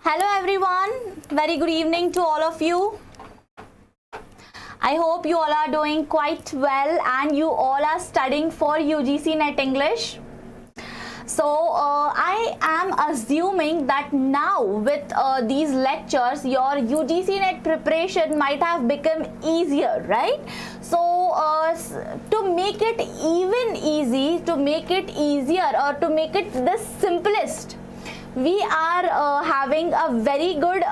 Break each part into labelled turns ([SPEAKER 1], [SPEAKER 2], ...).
[SPEAKER 1] Hello everyone, very good evening to all of you. I hope you all are doing quite well and you all are studying for UGC-NET English. So I am assuming that now with these lectures your UGC-NET preparation might have become easier, right? So to make it even easy, to make it easier or to make it the simplest, we are having a very good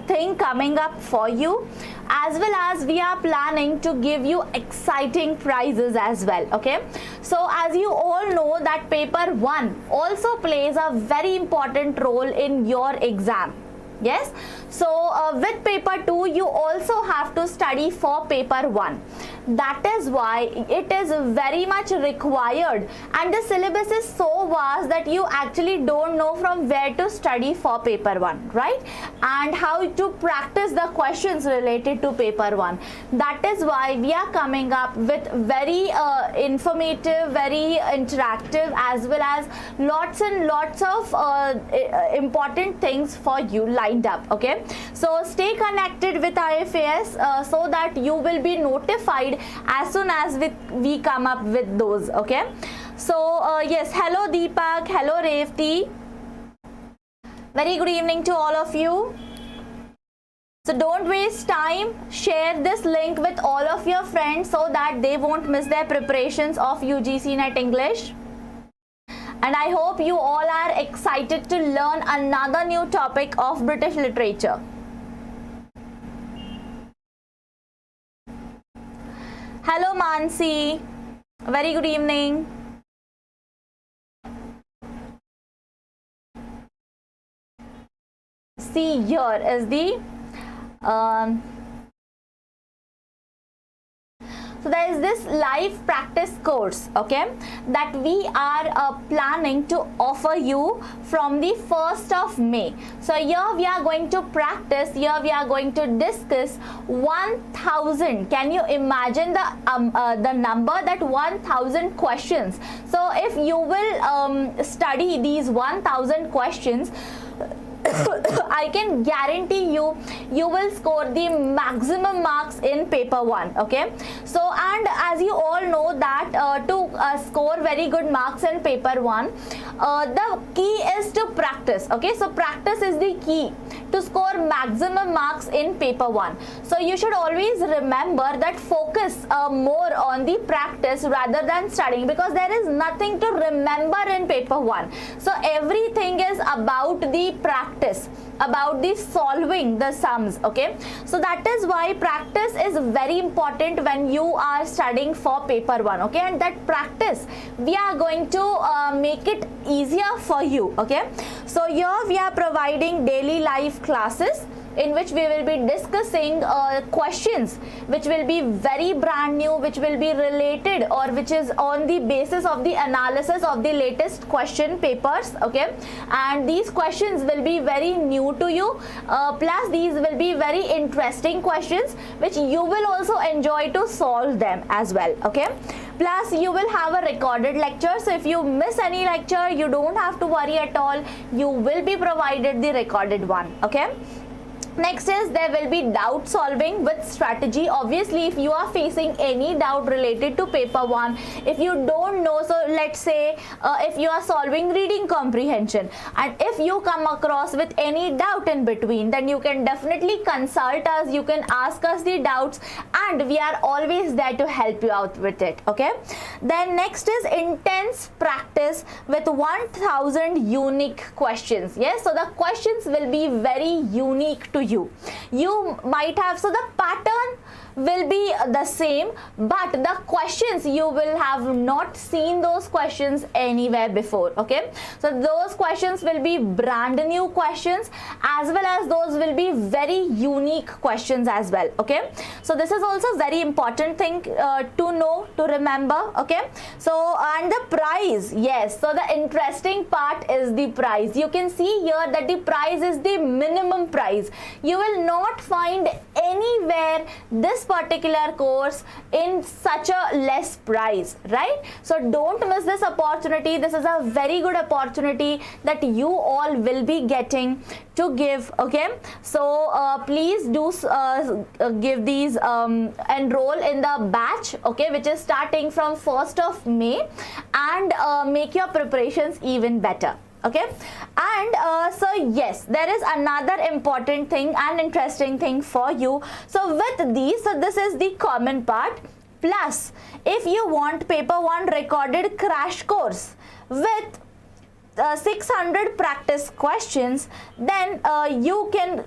[SPEAKER 1] thing coming up for you, as well as we are planning to give you exciting prizes as well. Okay, so as you all know that paper 1 also plays a very important role in your exam. Yes, so with paper 2 you also have to study for paper 1. That is why it is very much required, and the syllabus is so vast that you actually don't know from where to study for paper 1, right? And how to practice the questions related to paper 1. That is why we are coming up with very informative, very interactive, as well as lots and lots of important things for you lined up. Okay, so stay connected with IFAS so that you will be notified as soon as we come up with those. Okay, so yes, hello Deepak, hello Revti, very good evening to all of you. So don't waste time, share this link with all of your friends so that they won't miss their preparations of UGC-NET English. And I hope you all are excited to learn another new topic of British literature. Hello Mansi, very good evening. See, here is the so there is this live practice course, okay, that we are planning to offer you from the 1st of May. So here we are going to practice, here we are going to discuss 1000. Can you imagine the number, that 1000 questions? So if you will study these 1000 questions, I can guarantee you will score the maximum marks in paper 1. Okay, so and as you all know that to score very good marks in paper 1, the key is to practice. Okay, so practice is the key to score maximum marks in paper 1. So you should always remember that focus more on the practice rather than studying, because there is nothing to remember in paper 1. So everything is about the practice, about the solving the sums. Okay, so that is why practice is very important when you are studying for paper 1. Okay, and that practice we are going to make it easier for you. Okay, so here we are providing daily live classes in which we will be discussing questions which will be very brand new, which will be related or which is on the basis of the analysis of the latest question papers. Okay, and these questions will be very new to you, plus these will be very interesting questions which you will also enjoy to solve them as well. Okay, plus you will have a recorded lecture, so if you miss any lecture you don't have to worry at all, you will be provided the recorded one. Okay, next is there will be doubt solving with strategy. Obviously if you are facing any doubt related to paper 1, if you don't know, so let's say if you are solving reading comprehension and if you come across with any doubt in between, then you can definitely consult us, you can ask us the doubts, and we are always there to help you out with it. Okay, then next is intense practice with 1000 unique questions. Yes, so the questions will be very unique to you. You might have, so the pattern will be the same, but the questions you will have not seen those questions anywhere before. Okay, so those questions will be brand new questions, as well as those will be very unique questions as well. Okay, so this is also very important thing to know, to remember. Okay, so and the prize, yes, so the interesting part is the prize. You can see here that the prize is the minimum prize. You will not find anywhere this particular course in such a less price, right? So don't miss this opportunity. This is a very good opportunity that you all will be getting to give. Okay, so please do give these enroll in the batch, okay, which is starting from 1st of May, and make your preparations even better. Okay, and so yes, there is another important thing and interesting thing for you. So with these, so this is the common part. Plus, if you want paper 1 recorded crash course with 600 practice questions, then you can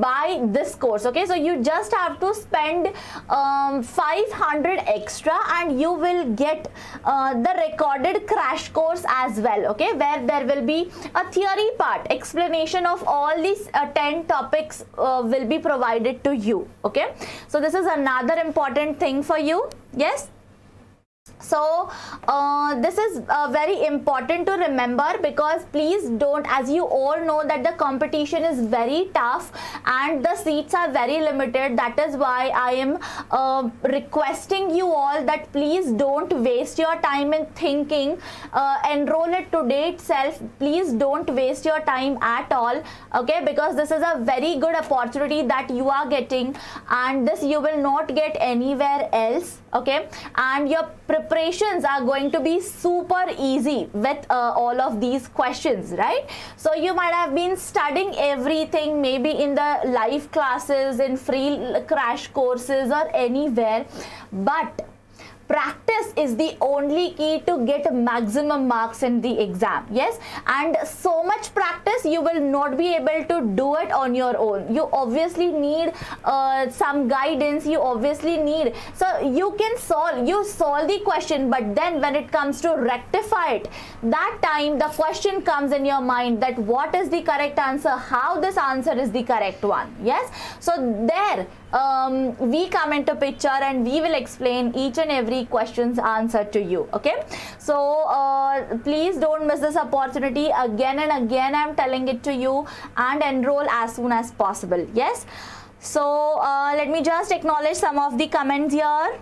[SPEAKER 1] buy this course. Okay, so you just have to spend 500 extra and you will get the recorded crash course as well. Okay, where there will be a theory part, explanation of all these 10 topics will be provided to you. Okay, so this is another important thing for you. Yes. So this is very important to remember, because please don't, as you all know that the competition is very tough and the seats are very limited. That is why I am requesting you all that please don't waste your time in thinking. Enroll it today itself. Please don't waste your time at all. Okay, because this is a very good opportunity that you are getting, and this you will not get anywhere else. Okay, and your preparations are going to be super easy with all of these questions, right? So you might have been studying everything, maybe in the live classes, in free crash courses or anywhere, but practice is the only key to get maximum marks in the exam. Yes, and so much practice you will not be able to do it on your own. You obviously need some guidance. You obviously need, so you can solve the question, but then when it comes to rectify it, that time the question comes in your mind that what is the correct answer, how this answer is the correct one. Yes, so there we come into picture and we will explain each and every question's answer to you. Okay, so please don't miss this opportunity. Again and again I'm telling it to you, and enroll as soon as possible. Yes, so let me just acknowledge some of the comments here.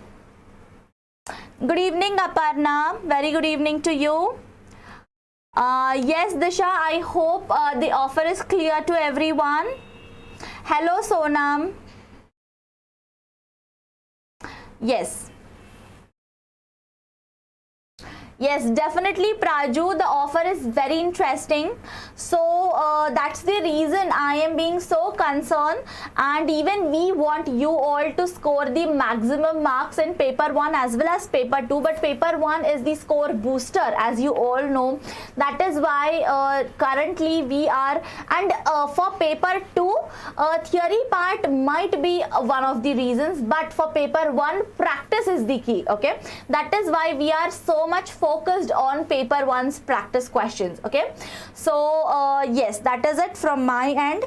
[SPEAKER 1] Good evening Aparna, very good evening to you. Yes Disha, I hope the offer is clear to everyone. Hello Sonam. Yes. Yes, definitely Praju, the offer is very interesting. So that's the reason I am being so concerned, and even we want you all to score the maximum marks in paper 1 as well as paper 2, but paper 1 is the score booster, as you all know. That is why currently we are, and for paper 2 theory part might be one of the reasons, but for paper 1 practice is the key. Okay, that is why we are so much focused on paper 1's practice questions. Okay, so yes, that is it from my end,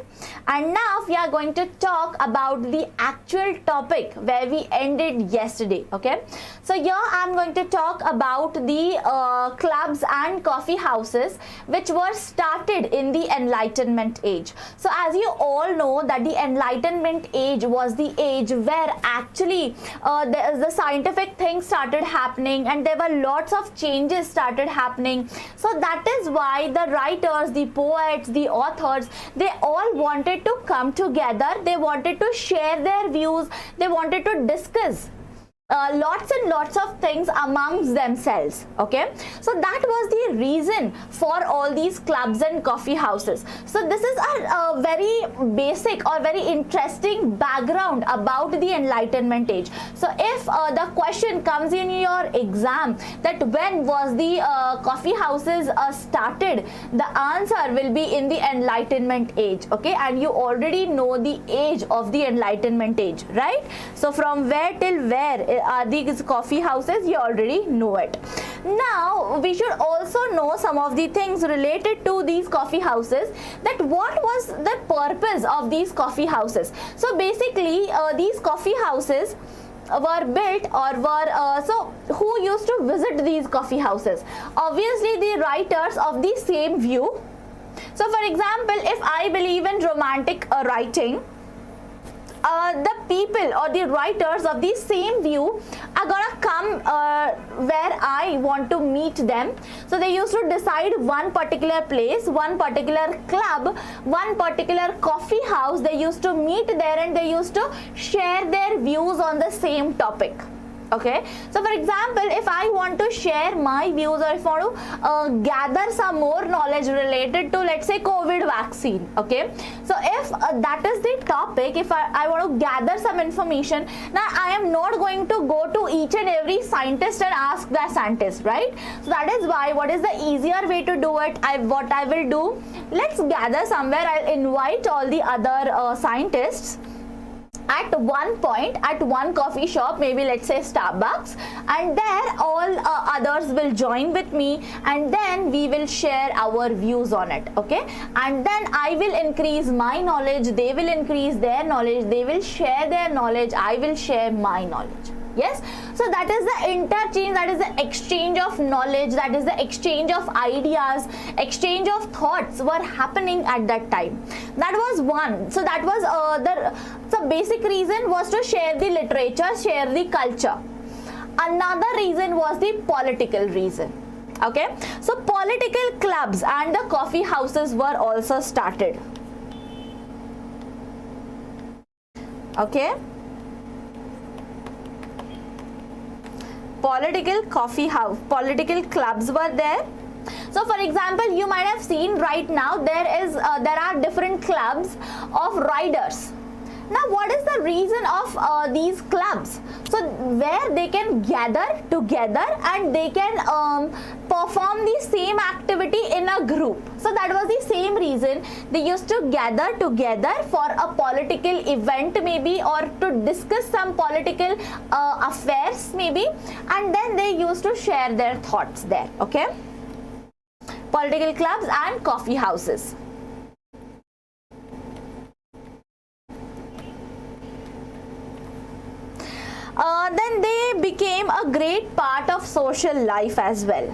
[SPEAKER 1] and now we are going to talk about the actual topic where we ended yesterday. Okay, so here I am going to talk about the clubs and coffee houses which were started in the Enlightenment age. So as you all know that the Enlightenment age was the age where actually the scientific things started happening, and there were lots of changes started happening. So that is why the writers, the poets, the authors, they all wanted to come together. They wanted to share their views. They wanted to discuss lots and lots of things amongst themselves. Okay, so that was the reason for all these clubs and coffee houses. So this is a very basic or very interesting background about the Enlightenment age. So if the question comes in your exam that when was the coffee houses started, the answer will be in the Enlightenment age. Okay, and you already know the age of the Enlightenment age, right? So from where till where are these coffee houses, you already know it. Now we should also know some of the things related to these coffee houses, that what was the purpose of these coffee houses. So basically these coffee houses were built or were so who used to visit these coffee houses? Obviously the writers of the same view. So for example, if I believe in romantic writing, the people or the writers of the same view are gonna come where I want to meet them. So they used to decide one particular place, one particular club, one particular coffee house. They used to meet there and they used to share their views on the same topic. Okay, so for example, if I want to share my views, or if I want to gather some more knowledge related to, let's say, COVID vaccine, okay, so if that is the topic, if I want to gather some information, now I am not going to go to each and every scientist and ask the scientist, right? So that is why, what is the easier way to do it? What I will do, let's gather somewhere, I'll invite all the other scientists at one point, at one coffee shop, maybe let's say Starbucks, and there all others will join with me, and then we will share our views on it, okay, and then I will increase my knowledge, they will increase their knowledge, they will share their knowledge, I will share my knowledge. Yes, so that is the interchange, that is the exchange of knowledge, that is the exchange of ideas, exchange of thoughts were happening at that time. That was one. So that was the basic reason was to share the literature, share the culture. Another reason was the political reason. Okay, so political clubs and the coffee houses were also started. Okay, political coffee house, political clubs were there. So for example, you might have seen right now there are different clubs of riders. Now what is the reason of these clubs? So where they can gather together and they can perform the same activity in a group. So that was the same reason they used to gather together for a political event maybe, or to discuss some political affairs maybe, and then they used to share their thoughts there. Okay, political clubs and coffee houses. Then they became a great part of social life as well.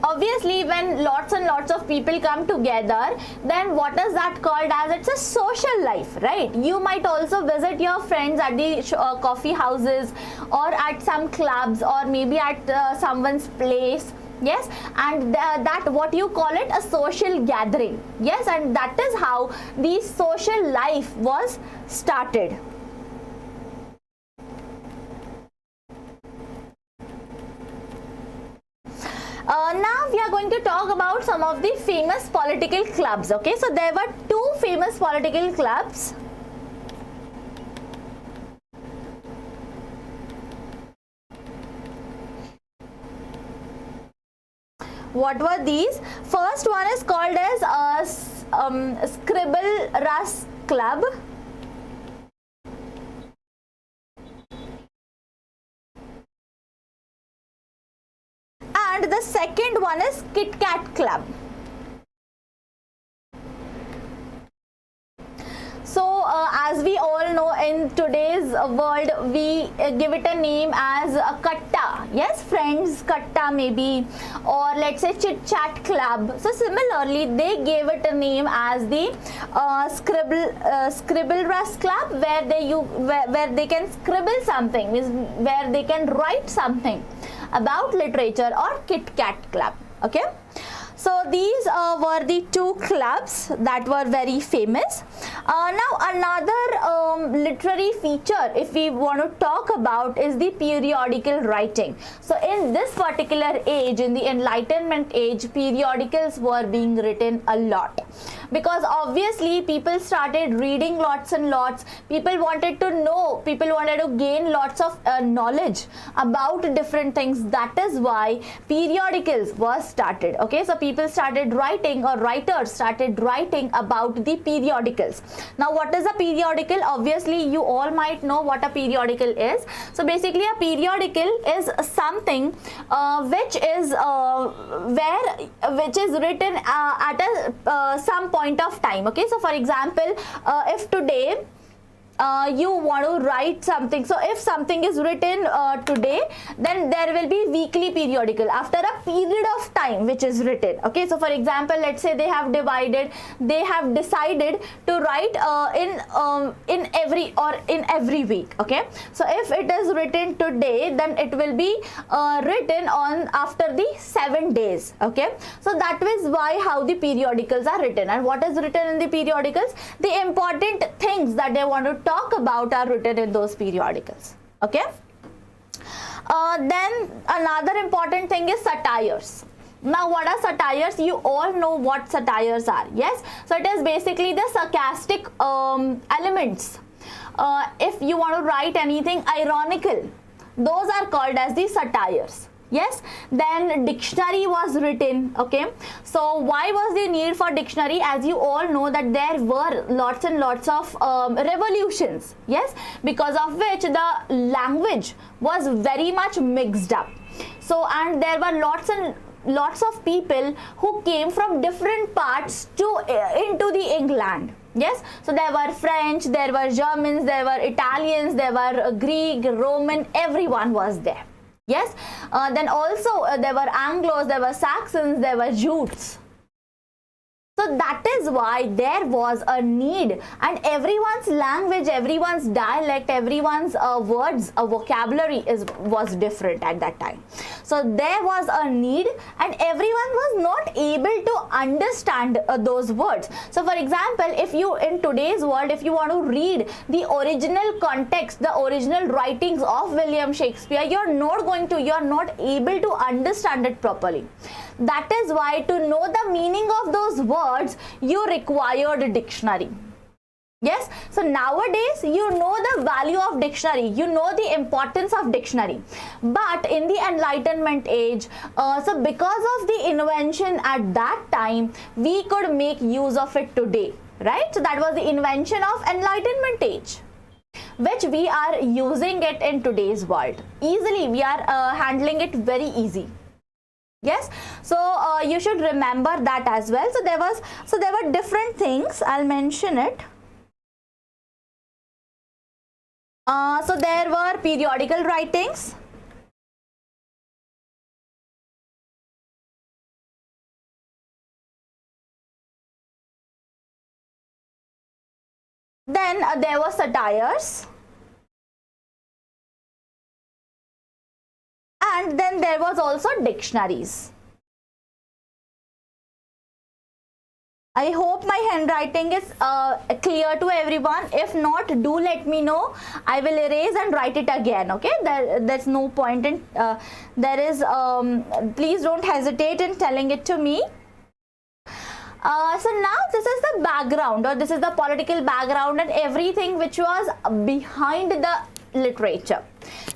[SPEAKER 1] Obviously, when lots and lots of people come together, then what is that called as? It's a social life, right? You might also visit your friends at the coffee houses, or at some clubs, or maybe at someone's place. Yes, and that what you call it, a social gathering. Yes, and that is how the social life was started. Now we are going to talk about some of the famous political clubs. Okay, so there were two famous political clubs. What were these? First one is called as Scribble Rush Club. And the second one is Kit Kat Club. So as we all know, in today's world we give it a name as a katta. Yes, friends katta maybe, or let's say chit chat club. So similarly they gave it a name as the Scribble Rush Club, where they can scribble something, means where they can write something about literature, or Kit Kat Club. Okay, so these were the two clubs that were very famous. Now another literary feature, if we want to talk about, is the periodical writing. So in this particular age, in the Enlightenment age, periodicals were being written a lot, because obviously people started reading lots and lots. People wanted to know, people wanted to gain lots of knowledge about different things. That is why periodicals were started. Okay, so people started writing, or writers started writing about the periodicals. Now what is a periodical? Obviously you all might know what a periodical is. So basically a periodical is something which is written at some point of time. Okay, so for example, if today you want to write something. So if something is written today, then there will be weekly periodical after a period of time which is written. Okay, so for example, let's say they have decided to write in every week. Okay, so if it is written today, then it will be written on after the 7 days. Okay, so that is why how the periodicals are written. And what is written in the periodicals? The important things that they want to talk about are written in those periodicals. Okay, then another important thing is satires. Now what are satires? You all know what satires are. Yes, so it is basically the sarcastic elements. If you want to write anything ironical, those are called as the satires. Yes, then dictionary was written. Okay, so why was the need for dictionary? As you all know that there were lots and lots of revolutions. Yes, because of which the language was very much mixed up. So, and there were lots and lots of people who came from different parts into the England. Yes, so there were French, there were Germans, there were Italians, there were Greek, Roman, everyone was there. Yes, then also there were Anglos, there were Saxons, there were Jutes. So that is why there was a need, and everyone's language, everyone's dialect, everyone's words, vocabulary was different at that time. So there was a need, and everyone was not able to understand those words. So for example, if you in today's world, if you want to read the original context, the original writings of William Shakespeare, you're not able to understand it properly. That is why to know the meaning of those words, you required a dictionary. Yes, so nowadays you know the value of dictionary, you know the importance of dictionary. But in the Enlightenment age, so because of the invention at that time, we could make use of it today, right? So that was the invention of Enlightenment age, which we are using it in today's world. Easily, we are handling it very easy. Yes, so you should remember that as well. So there were different things. I'll mention it. So there were periodical writings. Then there were satires. And then there was also dictionaries. I hope my handwriting is clear to everyone. If not, do let me know. I will erase and write it again. Okay, there's no point in please don't hesitate in telling it to me. So now this is the background, or this is the political background and everything which was behind the literature.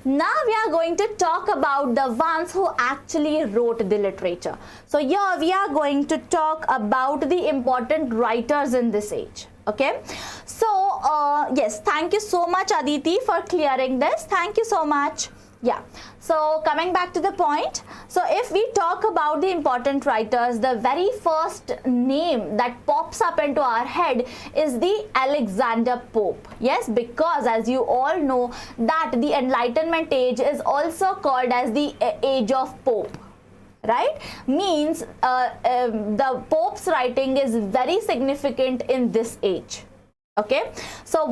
[SPEAKER 1] Now we are going to talk about the ones who actually wrote the literature. So here we are going to talk about the important writers in this age. Okay, so yes, thank you so much Aditi for clearing this. Thank you so much. Yeah, so coming back to the point, so if we talk about the important writers, the very first name that pops up into our head is the Alexander Pope. Yes, because as you all know that the Enlightenment age is also called as the age of Pope. Right, means the Pope's writing is very significant in this age. Okay, so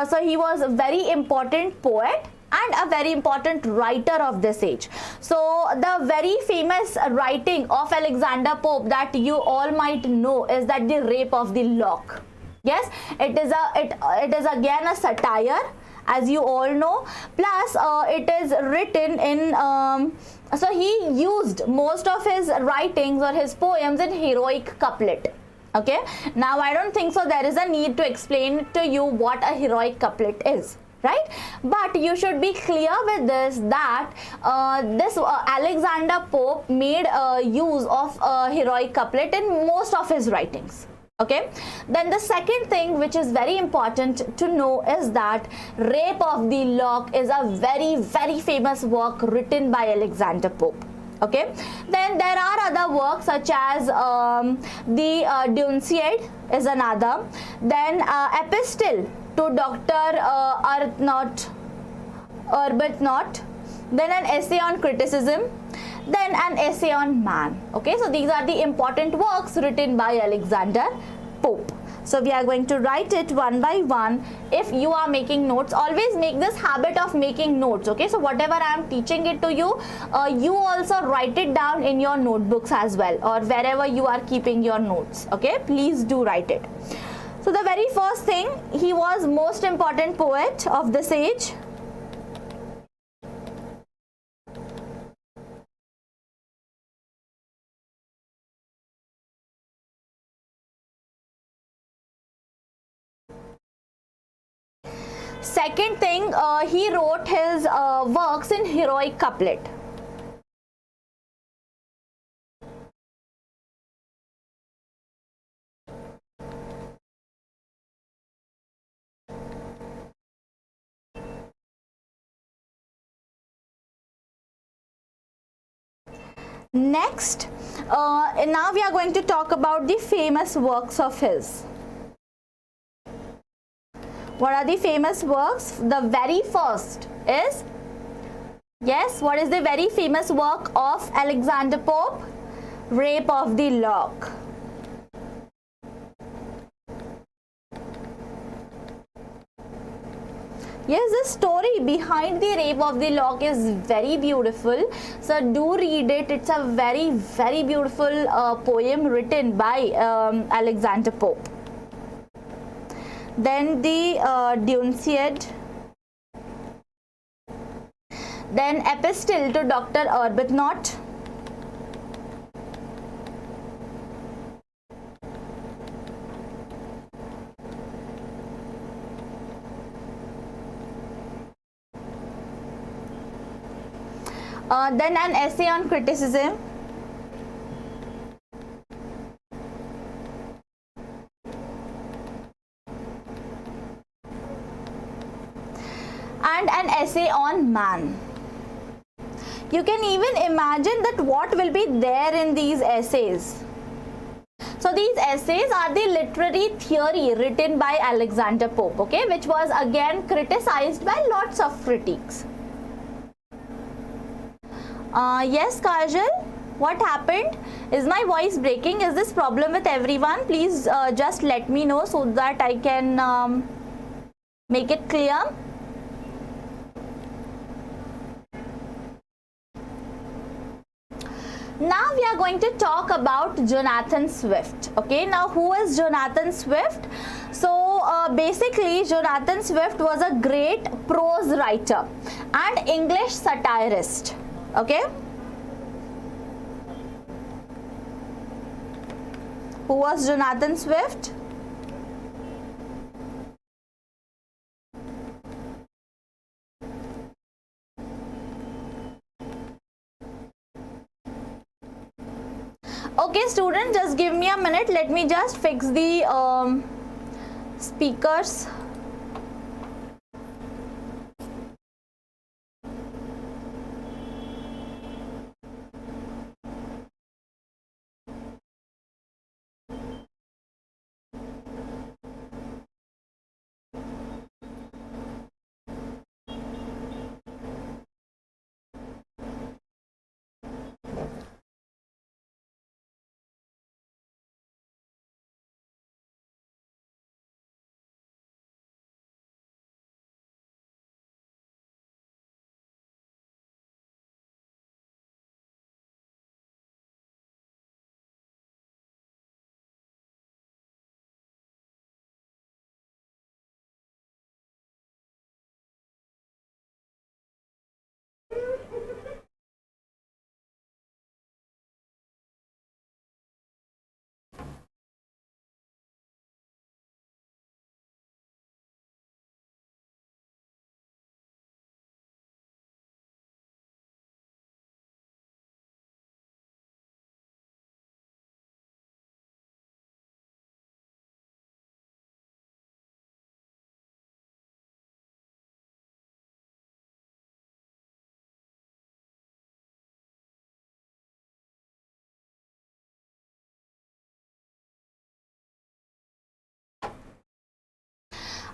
[SPEAKER 1] so he was a very important poet and a very important writer of this age. So the very famous writing of Alexander Pope that you all might know is that the Rape of the Lock. Yes, it is again a satire, as you all know, plus it is written in so he used most of his writings or his poems in heroic couplet. Okay, now I don't think so there is a need to explain to you what a heroic couplet is, right? But you should be clear with this that this Alexander Pope made use of heroic couplet in most of his writings. Okay, then the second thing which is very important to know is that Rape of the Lock is a very, very famous work written by Alexander Pope. Okay, then there are other works such as the Dunciad is another, then Epistle to Dr. Arbuthnot, then an essay on criticism, then an essay on man. Okay, so these are the important works written by Alexander Pope. So we are going to write it one by one. If you are making notes, always make this habit of making notes. Okay, so whatever I am teaching it to you, you also write it down in your notebooks as well, or wherever you are keeping your notes. Okay, please do write it. So the very first thing, he was most important poet of this age. Second thing, he wrote his works in heroic couplet. Next, now we are going to talk about the famous works of his. What are the famous works? The very first is, yes, what is the very famous work of Alexander Pope? Rape of the Lock. Yes, the story behind the Rape of the Lock is very beautiful. So do read it. It's a very, very beautiful poem written by Alexander Pope. Then the Dunciad, then Epistle to Dr. Arbuthnot, then an essay on criticism, and an essay on man. You can even imagine that what will be there in these essays. So these essays are the literary theory written by Alexander Pope, okay, which was again criticized by lots of critics. Yes, Kajal, what happened? Is my voice breaking? Is this problem with everyone? Please just let me know so that I can make it clear. Now we are going to talk about Jonathan Swift. Okay, now who is Jonathan Swift? So basically Jonathan Swift was a great prose writer and English satirist. Okay, who was Jonathan Swift? Okay students, just give me a minute. Let me just fix the speakers.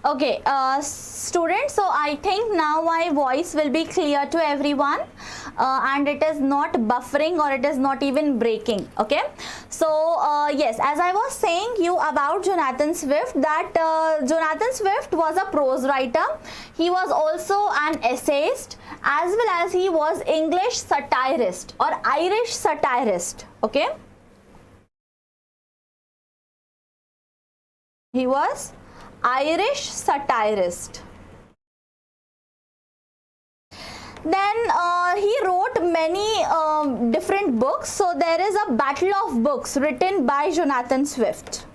[SPEAKER 1] Okay, students, so I think now my voice will be clear to everyone, and it is not buffering or it is not even breaking. Okay, so yes, as I was saying you about Jonathan Swift, that Jonathan Swift was a prose writer. He was also an essayist, as well as he was English satirist or Irish satirist. Okay, he was Irish satirist. Then he wrote many different books. So there is a battle of books written by Jonathan Swift.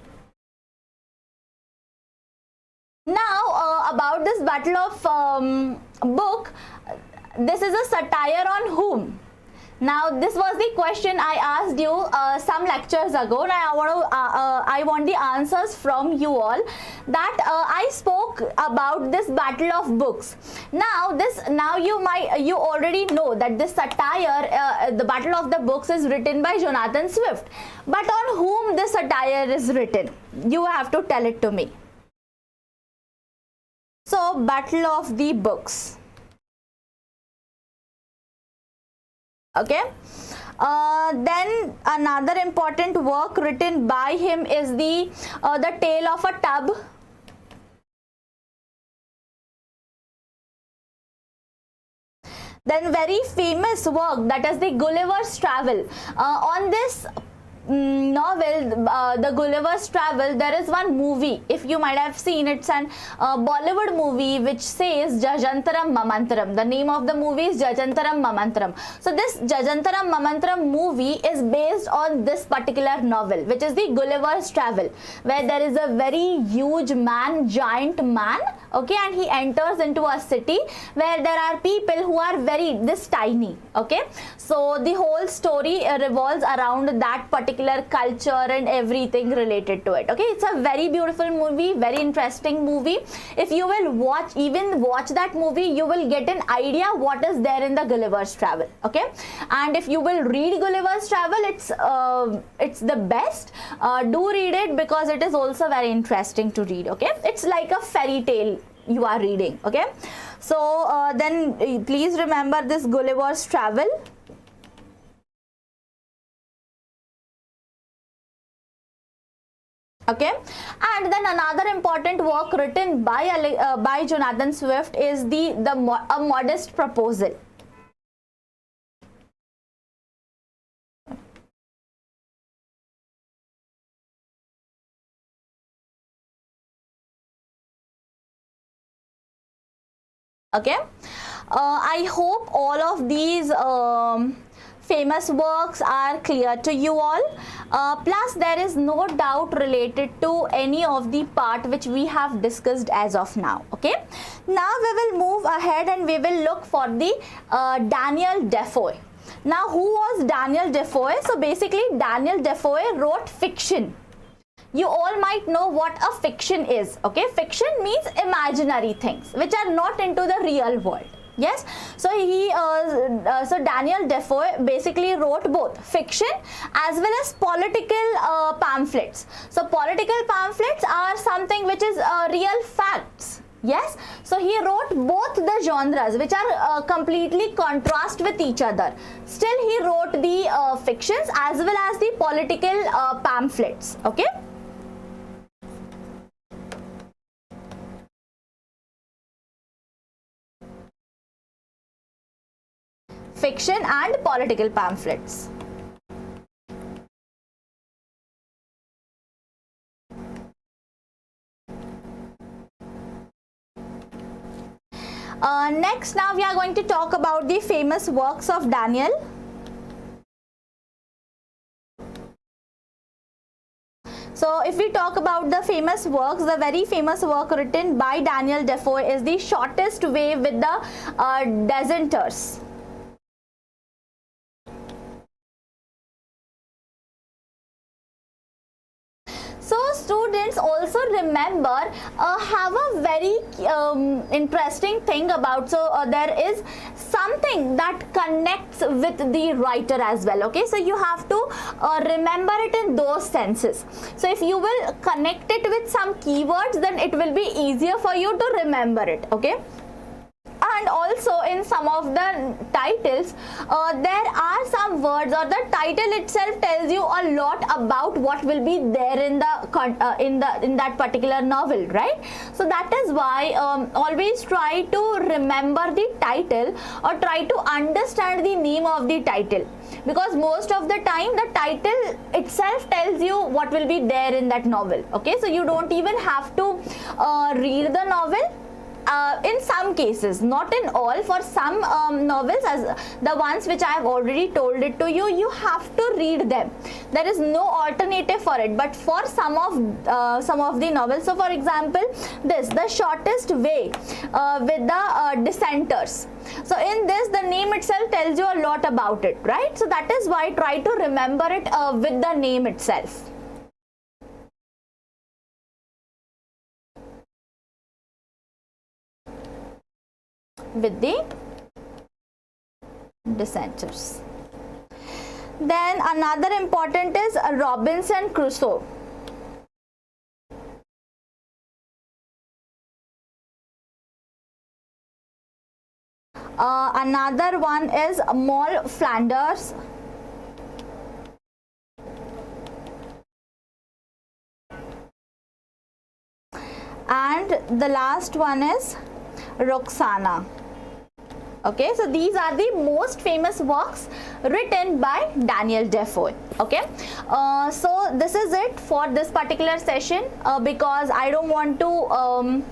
[SPEAKER 1] Now about this battle of book, this is a satire on whom? Now this was the question I asked you some lectures ago, and I want the answers from you all. That I spoke about this battle of books. Now you already know that this satire, the battle of the books, is written by Jonathan Swift. But on whom this satire is written? You have to tell it to me. So battle of the books. Okay, then another important work written by him is the Tale of a Tub. Then very famous work, that is the Gulliver's Travel. On this novel, the Gulliver's Travel, there is one movie, if you might have seen, it's an Bollywood movie which says Jajantaram Mamantaram. The name of the movie is Jajantaram Mamantaram. So this Jajantaram Mamantaram movie is based on this particular novel, which is the Gulliver's Travel, where there is a very huge man, giant man, okay, and he enters into a city where there are people who are this tiny. Okay, so the whole story revolves around that particular culture and everything related to it. Okay, it's a very beautiful movie, very interesting movie. If you will watch that movie, you will get an idea what is there in the Gulliver's Travel. Okay, and if you will read Gulliver's Travel, it's the best. Do read it, because it is also very interesting to read. Okay, it's like a fairy tale you are reading. Okay, so then please remember this Gulliver's Travel. Okay, and then another important work written by Jonathan Swift is A Modest Proposal. Okay, I hope all of these famous works are clear to you all. Plus there is no doubt related to any of the part which we have discussed as of now. Okay, now we will move ahead and we will look for the Daniel Defoe. Now who was Daniel Defoe? So basically Daniel Defoe wrote fiction. You all might know what a fiction is. Okay, fiction means imaginary things which are not into the real world. Yes, so so Daniel Defoe basically wrote both fiction as well as political pamphlets. So political pamphlets are something which is real facts. Yes, so he wrote both the genres which are completely contrast with each other. Still he wrote the fictions as well as the political pamphlets. Okay. Fiction and political pamphlets. Next, now we are going to talk about the famous works of Daniel. So if we talk about the famous works, the very famous work written by Daniel Defoe is The Shortest Way with the Dissenters. So students also remember, have a very interesting thing about, so there is something that connects with the writer as well. Okay, so you have to remember it in those senses. So if you will connect it with some keywords, then it will be easier for you to remember it. Okay, and also in some of the titles there are some words, or the title itself tells you a lot about what will be there in that particular novel, right? So that is why always try to remember the title, or try to understand the name of the title, because most of the time the title itself tells you what will be there in that novel. Okay, so you don't even have to read the novel. In some cases, not in all, for some novels, as the ones which I have already told it to you, you have to read them. There is no alternative for it. But for some of the novels, so for example, this, The Shortest Way with the Dissenters. So in this, the name itself tells you a lot about it, right? So that is why try to remember it with the name itself. With the Dissenters. Then another important is Robinson Crusoe. Another one is Moll Flanders. And the last one is Roxana. Okay, so these are the most famous works written by Daniel Defoe. Okay, so this is it for this particular session, because I don't want to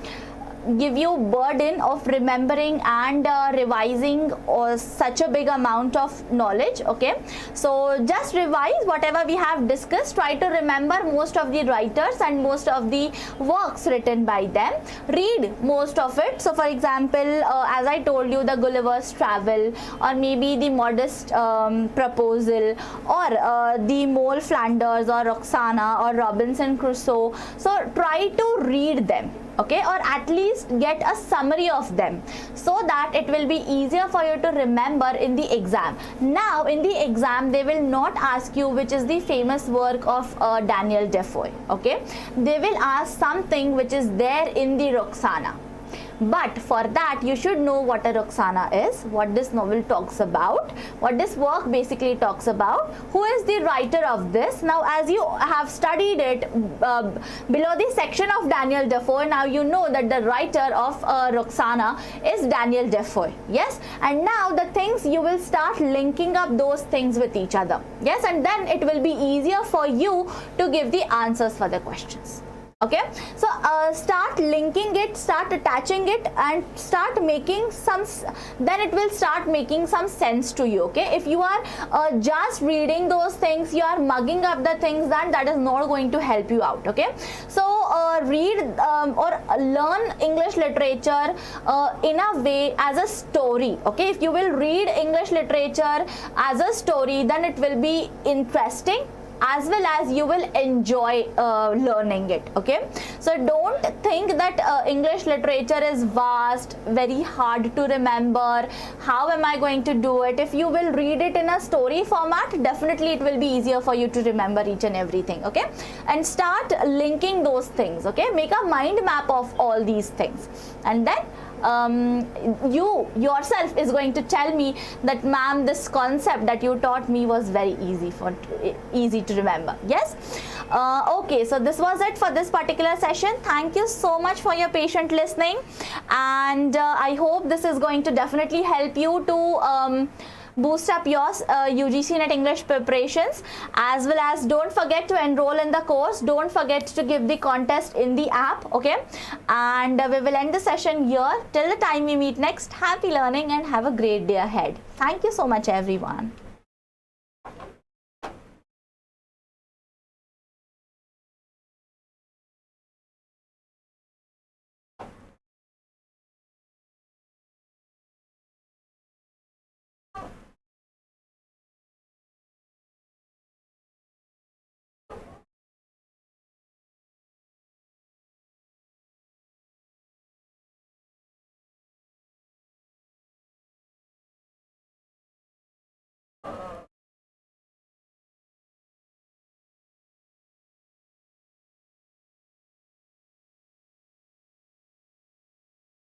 [SPEAKER 1] give you burden of remembering and revising such a big amount of knowledge. Okay, so just revise whatever we have discussed. Try to remember most of the writers and most of the works written by them. Read most of it. So for example, as I told you, the Gulliver's Travel, or maybe the Modest Proposal, or the Moll Flanders, or Roxana, or Robinson Crusoe. So try to read them. Okay, or at least get a summary of them, so that it will be easier for you to remember in the exam. Now in the exam, they will not ask you which is the famous work of Daniel Defoe. Okay, they will ask something which is there in the Roxana. But for that, you should know what a Roxana is, what this novel talks about, what this work basically talks about, who is the writer of this. Now, as you have studied it below the section of Daniel Defoe, now you know that the writer of Roxana is Daniel Defoe. Yes, and now the things, you will start linking up those things with each other. Yes, and then it will be easier for you to give the answers for the questions. Okay, so start linking it, start attaching it, and start making some, then it will start making some sense to you. Okay, if you are just reading those things, you are mugging up the things, then that is not going to help you out. Okay, so read or learn English literature in a way as a story. Okay, if you will read English literature as a story, then it will be interesting, as well as you will enjoy learning it. Okay, so don't think that English literature is vast, very hard to remember. How am I going to do it? If you will read it in a story format, definitely it will be easier for you to remember each and everything. Okay, and start linking those things. Okay, make a mind map of all these things, and then you yourself is going to tell me that, ma'am, this concept that you taught me was very easy to remember. Yes, okay, so this was it for this particular session. Thank you so much for your patient listening, and I hope this is going to definitely help you to boost up your UGC-NET English preparations, as well as don't forget to enroll in the course. Don't forget to give the contest in the app. Okay, and we will end the session here. Till the time we meet next, happy learning and have a great day ahead. Thank you so much, everyone.